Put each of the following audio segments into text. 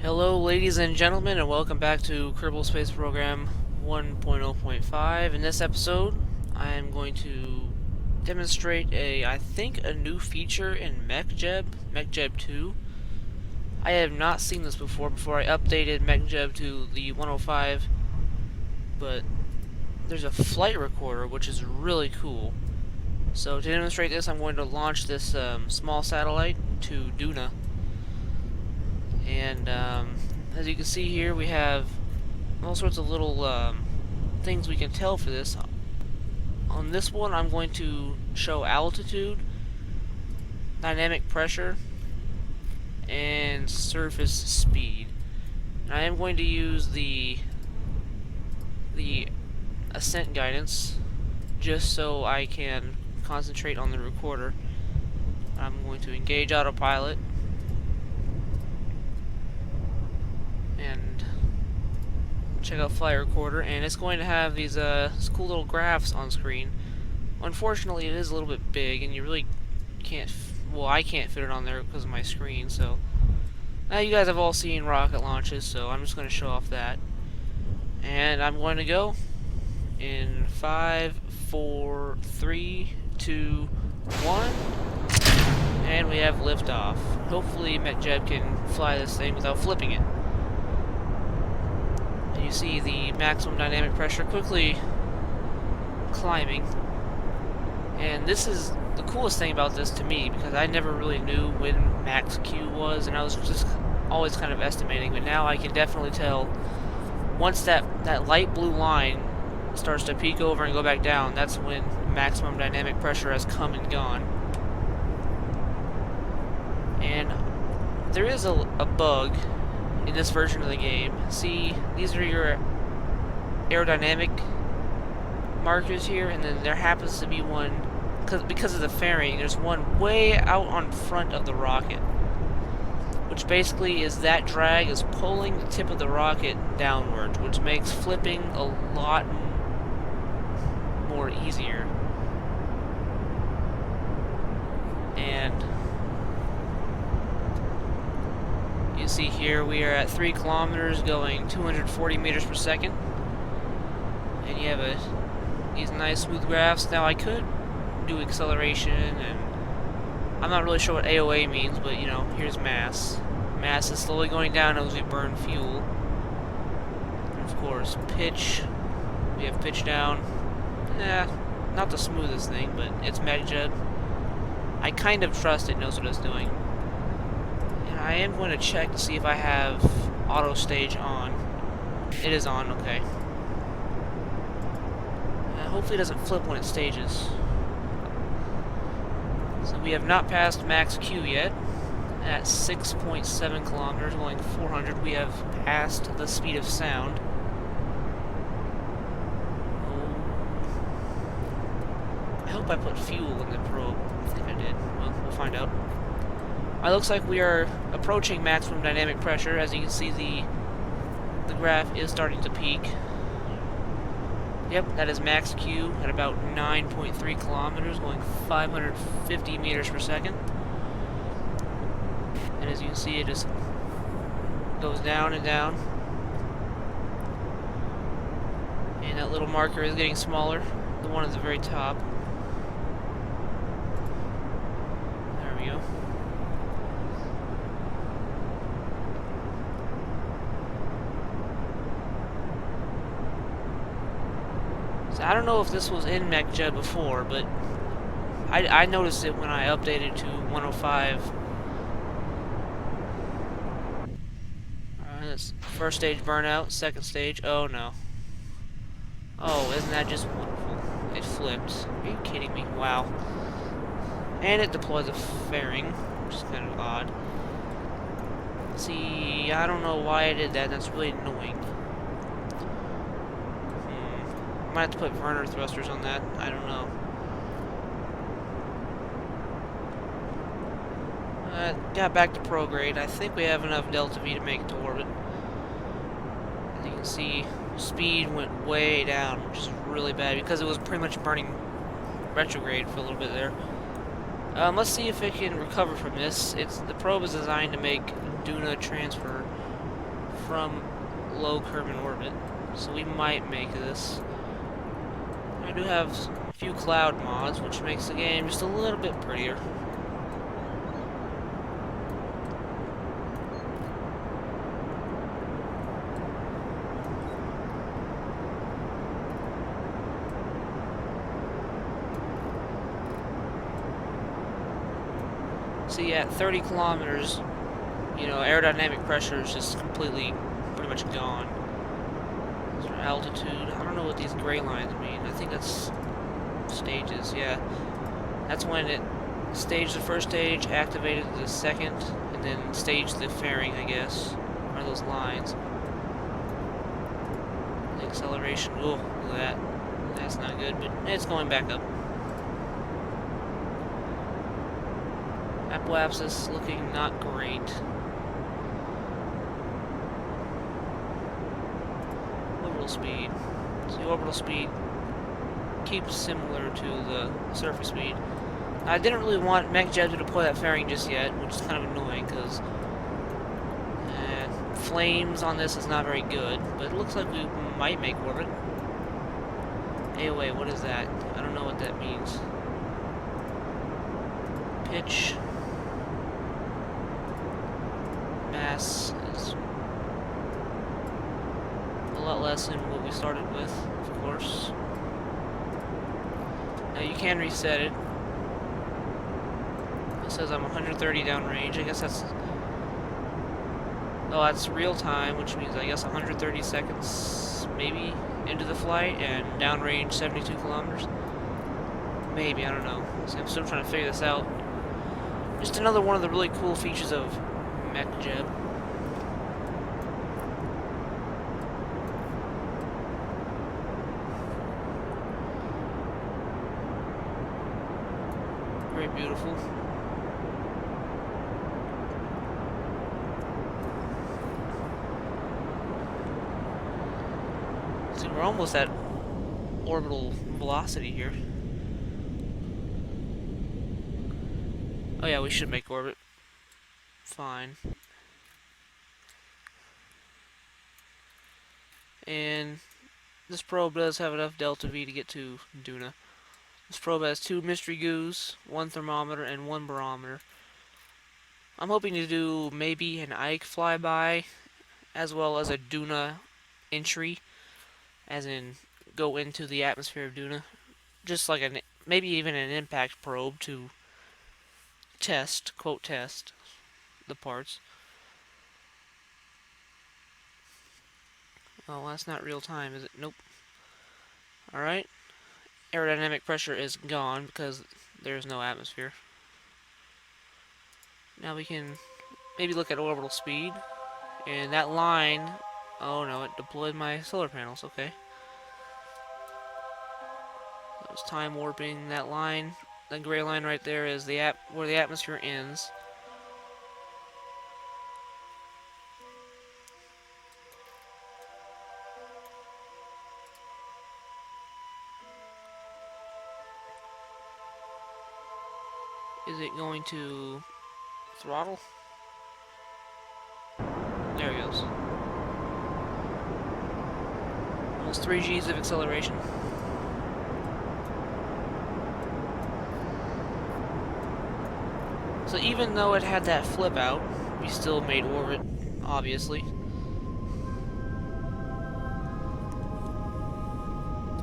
Hello ladies and gentlemen, and welcome back to Kerbal Space Program 1.0.5. In this episode, I am going to demonstrate I think a new feature in mechjeb 2. I have not seen this before I updated mechjeb to the 105, but there's a flight recorder which is really cool. So to demonstrate this, I'm going to launch this small satellite to Duna. And as you can see here, we have all sorts of little things we can tell for this. On this one, I'm going to show altitude, dynamic pressure, and surface speed. And I am going to use the Ascent guidance just so I can concentrate on the recorder. I'm going to engage autopilot and check out flight recorder, and it's going to have these cool little graphs on screen. Unfortunately, it is a little bit big, and you really can't. Well, I can't fit it on there because of my screen. So now you guys have all seen rocket launches, so I'm just going to show off that. And I'm going to go in 5, 4, 3, 2, 1, and we have liftoff. Hopefully, mechjeb can fly this thing without flipping it. You see the maximum dynamic pressure quickly climbing, and this is the coolest thing about this to me, because I never really knew when max Q was, and I was just always kind of estimating, but now I can definitely tell once that light blue line starts to peak over and go back down, that's when maximum dynamic pressure has come and gone. And there is a bug in this version of the game. See, these are your aerodynamic markers here, and then there happens to be one, because of the fairing, there's one way out on front of the rocket, which basically is that drag is pulling the tip of the rocket downwards, which makes flipping a lot more easier. And you see here we are at 3 kilometers going 240 meters per second. And you have these nice smooth graphs. Now I could do acceleration, and I'm not really sure what AOA means, but you know, here's mass. Mass is slowly going down as we burn fuel. And of course, pitch. We have pitch down. Not the smoothest thing, but it's mechjeb. I kind of trust it knows what it's doing. I am going to check to see if I have auto stage on. It is on, okay. Hopefully it doesn't flip when it stages. So we have not passed max Q yet. At 6.7 kilometers, going 400, we have passed the speed of sound. I hope I put fuel in the probe. I think I did. Well, we'll find out. It looks like we are approaching maximum dynamic pressure. As you can see, the graph is starting to peak. Yep, that is max Q at about 9.3 kilometers, going 550 meters per second. And as you can see, it just goes down and down. And that little marker is getting smaller, the one at the very top. There we go. I don't know if this was in mechjeb before, but I noticed it when I updated to 105. This first stage burnout, second stage. Oh no. Oh, isn't that just wonderful? It flipped. Are you kidding me? Wow. And it deploys a fairing, which is kind of odd. See, I don't know why I did that. That's really annoying. I might have to put burner thrusters on that. I don't know. Got back to prograde. I think we have enough delta V to make it to orbit. As you can see, speed went way down, which is really bad because it was pretty much burning retrograde for a little bit there. Let's see if it can recover from this. The probe is designed to make Duna transfer from low Kerbin orbit, so we might make this. I do have a few cloud mods, which makes the game just a little bit prettier. See, at 30 kilometers, you know, aerodynamic pressure is just completely, pretty much gone. Those are altitude. I don't know what these gray lines mean. I think that's stages, yeah. That's when it staged the first stage, activated the second, and then staged the fairing, I guess. Are those lines. The acceleration, oh, look at that. That's not good, but it's going back up. Apoapsis looking not great. Orbital speed. So the orbital speed keeps similar to the surface speed. I didn't really want mechjeb to deploy that fairing just yet, which is kind of annoying because flames on this is not very good, but it looks like we might make orbit. Hey, wait, what is that? I don't know what that means. Pitch. Mass is a lot less than what we started with, of course. Now you can reset it. It says I'm 130 downrange. I guess that's... Oh, that's real time, which means I guess 130 seconds, maybe, into the flight, and downrange 72 kilometers. Maybe, I don't know. So I'm still trying to figure this out. Just another one of the really cool features of mechjeb. Very beautiful. See, we're almost at orbital velocity here. Oh yeah, we should make orbit. Fine. And this probe does have enough delta V to get to Duna. This probe has 2 mystery goos, 1 thermometer, and 1 barometer. I'm hoping to do maybe an Ike flyby, as well as a Duna entry, as in go into the atmosphere of Duna. Just like maybe even an impact probe to test, quote test, the parts. Oh, that's not real time, is it? Nope. Alright. Aerodynamic pressure is gone because there's no atmosphere. Now we can maybe look at orbital speed. And that line... Oh no, it deployed my solar panels, okay. That was time warping. That line, the gray line right there is where the atmosphere ends. Is it going to throttle? There it goes. Almost 3 Gs of acceleration. So even though it had that flip out, we still made orbit, obviously.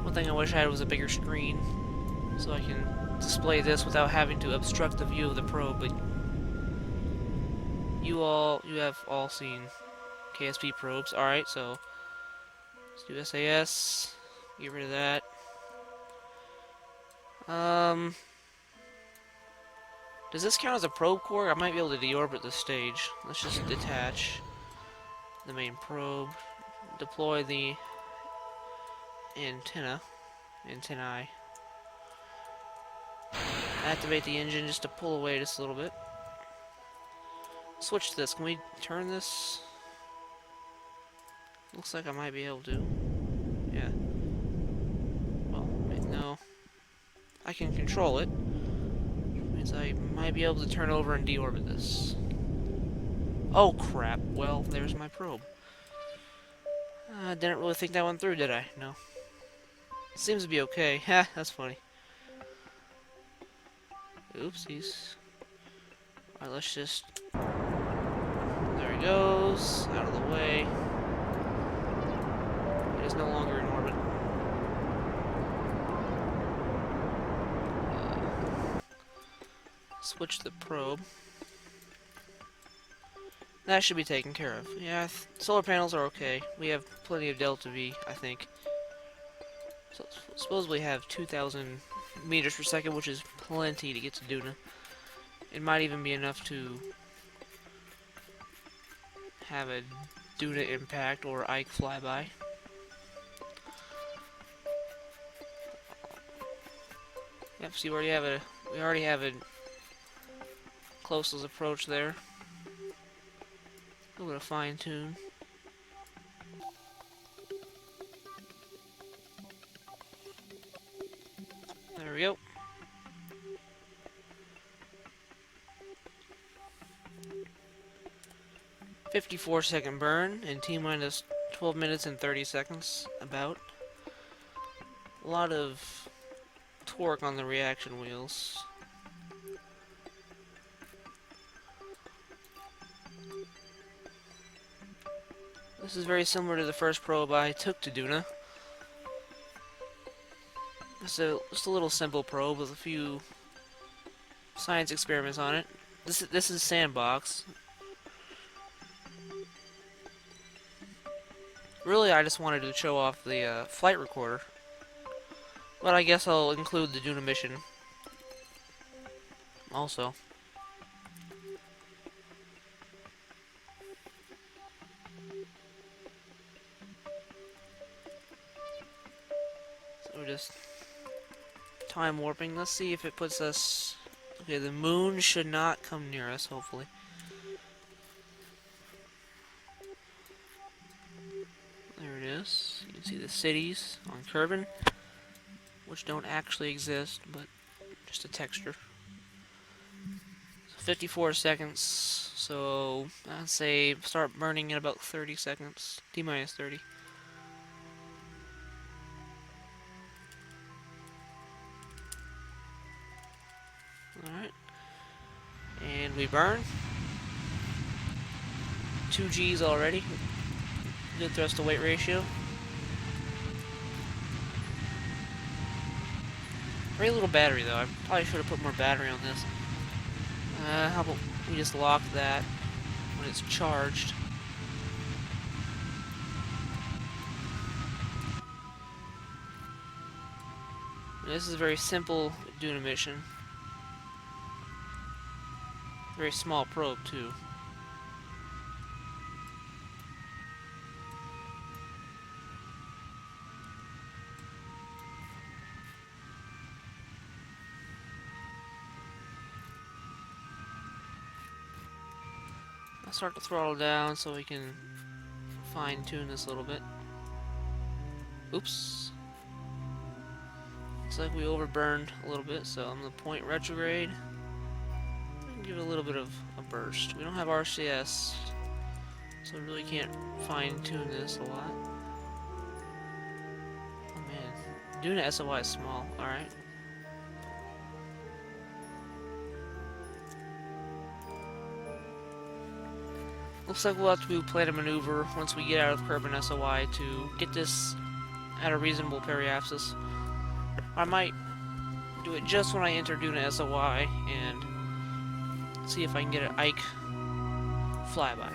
One thing I wish I had was a bigger screen, so I can display this without having to obstruct the view of the probe, but you have all seen KSP probes. Alright, so let's do SAS, get rid of that. Does this count as a probe core? I might be able to deorbit this stage. Let's just detach the main probe, deploy the antennae. Activate the engine just to pull away just a little bit. Switch this. Can we turn this? Looks like I might be able to. Yeah. Well, wait, no. I can control it. Means I might be able to turn over and deorbit this. Oh crap. Well, there's my probe. I didn't really think that one through, did I? No. Seems to be okay. Ha, that's funny. Oopsies. Alright, let's just... There he goes. Out of the way. It is no longer in orbit. Switch the probe. That should be taken care of. Yeah, solar panels are okay. We have plenty of delta V, I think. So, suppose we have 2,000 meters per second, which is plenty to get to Duna. It might even be enough to have a Duna impact or Ike flyby. Yep, see, we already have a closest approach there. A little bit of fine tune. There we go. "54-second burn in T-minus 12 minutes and 30 seconds, about. A lot of torque on the reaction wheels. This is very similar to the first probe I took to Duna. Just a little simple probe with a few science experiments on it. This is Sandbox. Really, I just wanted to show off the flight recorder. But I guess I'll include the Duna mission also. So we're just time warping. Let's see if it puts us... Okay, the moon should not come near us, hopefully. There it is. You can see the cities on Kerbin, which don't actually exist, but just a texture. So 54 seconds, so I'd say start burning in about 30 seconds. T-minus 30. Alright. And we burn. 2 Gs already. Good thrust to weight ratio. Very little battery though. I probably should have put more battery on this. How about we just lock that when it's charged? And this is a very simple Duna mission. Very small probe too. I'll start to throttle down so we can fine-tune this a little bit. Oops. Looks like we overburned a little bit, so I'm gonna point retrograde. Give it a little bit of a burst. We don't have RCS, so we really can't fine-tune this a lot. Oh man, Duna SOI is small, alright. Looks like we'll have to plan a maneuver once we get out of Kerbin SOI to get this at a reasonable periapsis. I might do it just when I enter Duna SOI and see if I can get an Ike flyby.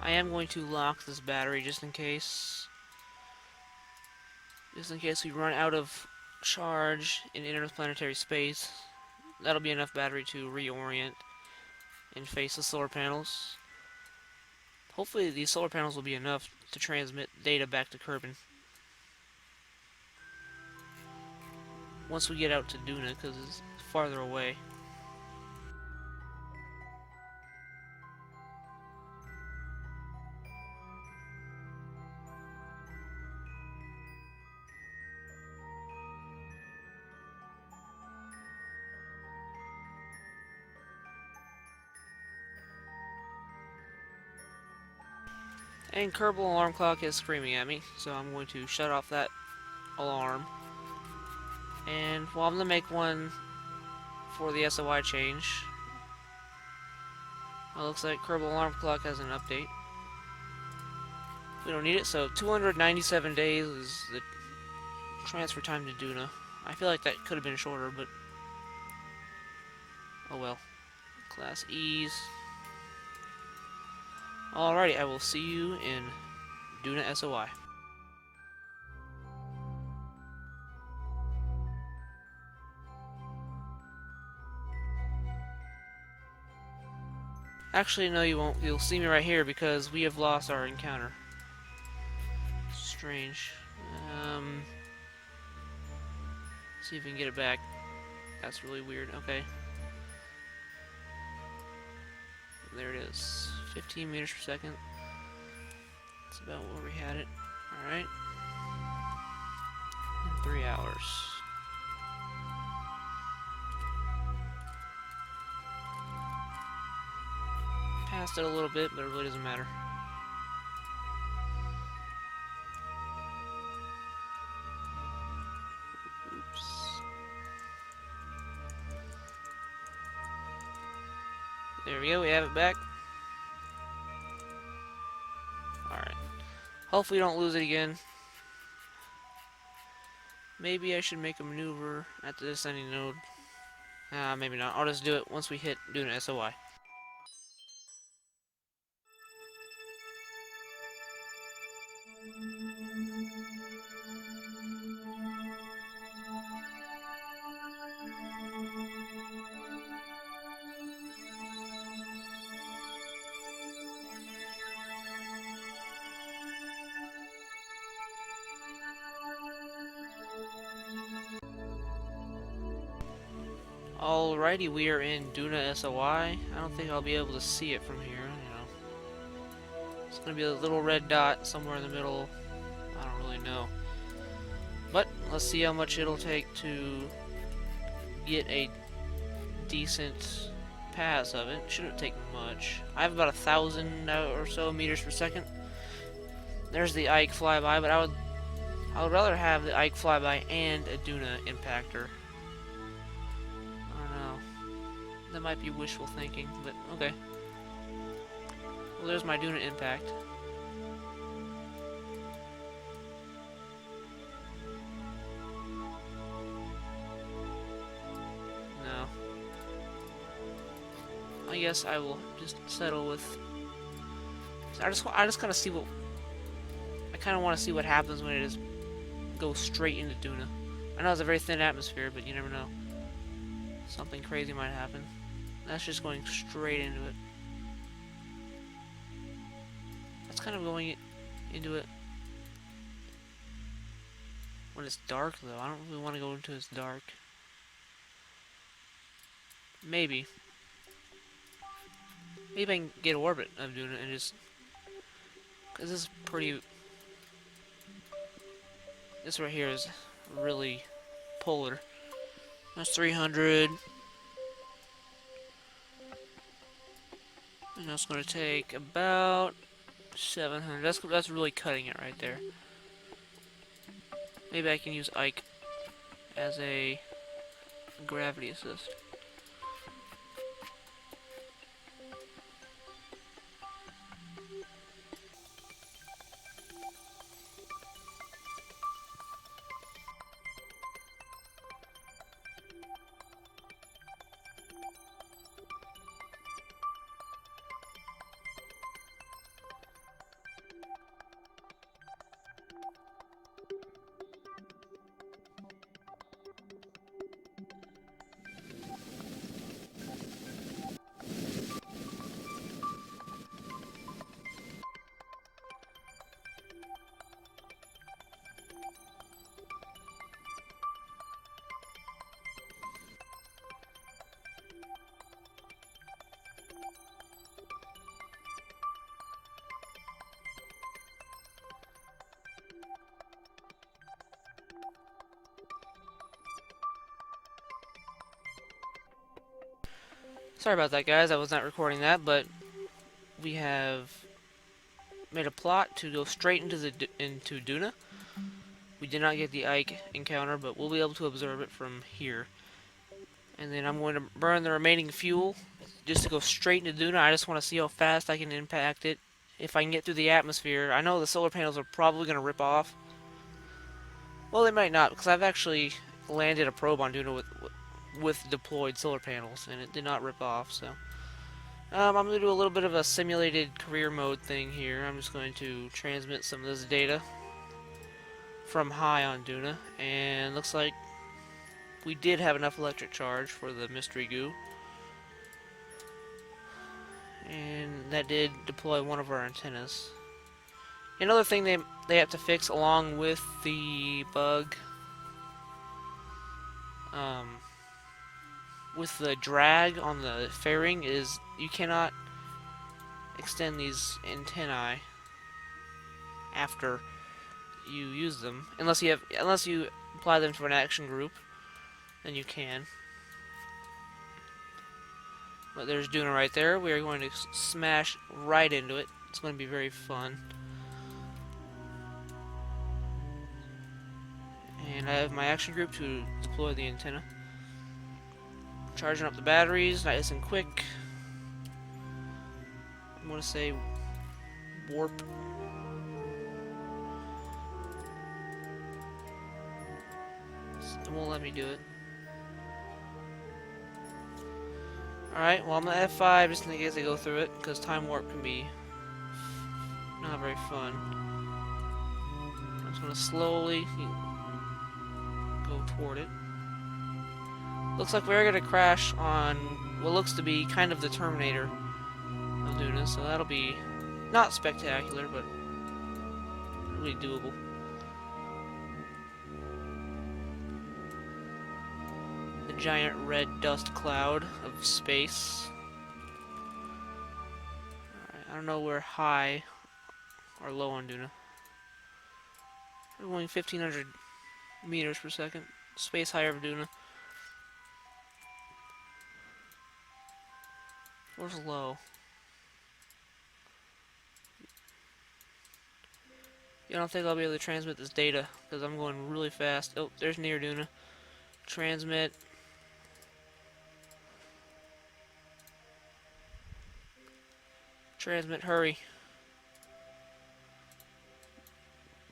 I am going to lock this battery just in case. Just in case we run out of charge in interplanetary space. That'll be enough battery to reorient and face the solar panels. Hopefully these solar panels will be enough to transmit data back to Kerbin once we get out to Duna, because it's farther away. And Kerbal alarm clock is screaming at me, so I'm going to shut off that alarm. And well, I'm gonna make one for the SOI change. Well, looks like Kerbal alarm clock has an update. We don't need it, so 297 days is the transfer time to Duna. I feel like that could have been shorter, but oh well. Class E's. Alrighty, I will see you in Duna SOI. Actually, no, you won't. You'll see me right here because we have lost our encounter. Strange. See if we can get it back. That's really weird. Okay. There it is. 15 meters per second. That's about where we had it. Alright. In 3 hours. Passed it a little bit, but it really doesn't matter. Oops. There we go, we have it back. Alright. Hopefully we don't lose it again. Maybe I should make a maneuver at the descending node. Maybe not. I'll just do it once we hit Duna SOI. Alrighty, we are in Duna SOI. I don't think I'll be able to see it from here, you know. It's gonna be a little red dot somewhere in the middle. I don't really know. But let's see how much it'll take to get a decent pass of it. Shouldn't take much. I have about 1,000 or so meters per second. There's the Ike flyby, but I would rather have the Ike flyby and a Duna impactor. That might be wishful thinking, but okay. Well, there's my Duna impact. No. I guess I will just settle with. I just kind of see what. I kind of want to see what happens when it just goes straight into Duna. I know it's a very thin atmosphere, but you never know. Something crazy might happen. That's just going straight into it. That's kind of going into it when it's dark, though. I don't really want to go into it's dark. Maybe. Maybe I can get orbit of doing it and just... Because this is pretty... This right here is really polar. That's 300. And that's going to take about 700. That's really cutting it right there. Maybe I can use Ike as a gravity assist. Sorry about that, guys. I was not recording that, but we have made a plot to go straight into Duna. We did not get the Ike encounter, but we'll be able to observe it from here. And then I'm going to burn the remaining fuel just to go straight into Duna. I just want to see how fast I can impact it. If I can get through the atmosphere. I know the solar panels are probably going to rip off. Well, they might not, because I've actually landed a probe on Duna with deployed solar panels, and it did not rip off, so... I'm going to do a little bit of a simulated career mode thing here. I'm just going to transmit some of this data from high on Duna, and looks like we did have enough electric charge for the mystery goo. And that did deploy one of our antennas. Another thing they have to fix along with the bug, with the drag on the fairing, is you cannot extend these antennae after you use them, unless you apply them to an action group, then you can. But there's Duna right there. We are going to smash right into it. It's going to be very fun. And I have my action group to deploy the antenna. Charging up the batteries, nice and quick. I'm going to say warp. It won't let me do it. Alright, well I'm gonna F5 just in case I go through it, because time warp can be not very fun. I'm just gonna slowly go toward it. Looks like we're gonna crash on what looks to be kind of the Terminator of Duna, so that'll be not spectacular, but really doable. Giant red dust cloud of space. Alright, I don't know where high or low on Duna. We're going 1500 meters per second. Space higher of Duna. Where's low? I don't think I'll be able to transmit this data because I'm going really fast. Oh, there's near Duna. Transmit. Transmit, hurry.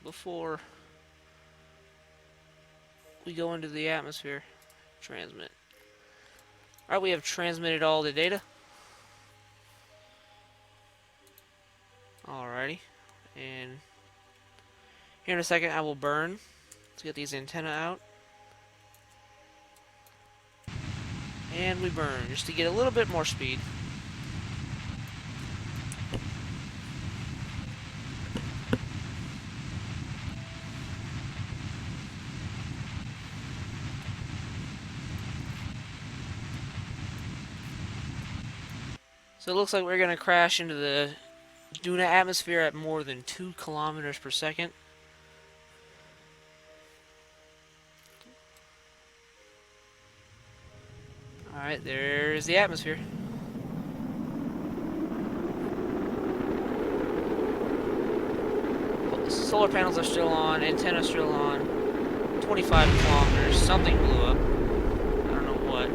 Before we go into the atmosphere. Transmit. Alright, we have transmitted all the data. Alrighty. And here in a second I will burn to get these antennae out. And we burn just to get a little bit more speed. So it looks like we're going to crash into the Duna atmosphere at more than 2 kilometers per second. Alright, there's the atmosphere. Solar panels are still on, antenna still on. 25 kilometers, something blew up. I don't know what.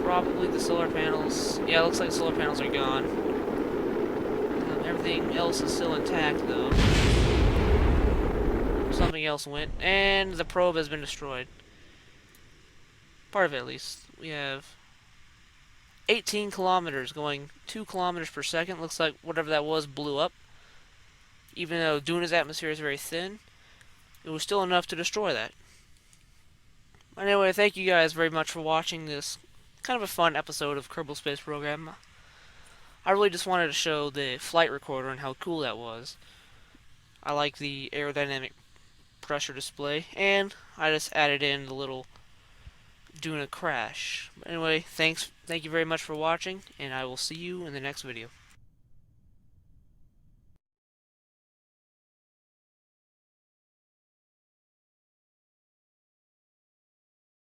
Probably the solar panels. Yeah, it looks like the solar panels are gone. Everything else is still intact, though. Something else went, and the probe has been destroyed. Part of it, at least. We have 18 kilometers going 2 kilometers per second. Looks like whatever that was blew up. Even though Duna's atmosphere is very thin, it was still enough to destroy that. Anyway, thank you guys very much for watching this kind of a fun episode of Kerbal Space Program. I really just wanted to show the flight recorder and how cool that was. I like the aerodynamic pressure display, and I just added in the little Duna crash. But anyway, thank you very much for watching, and I will see you in the next video.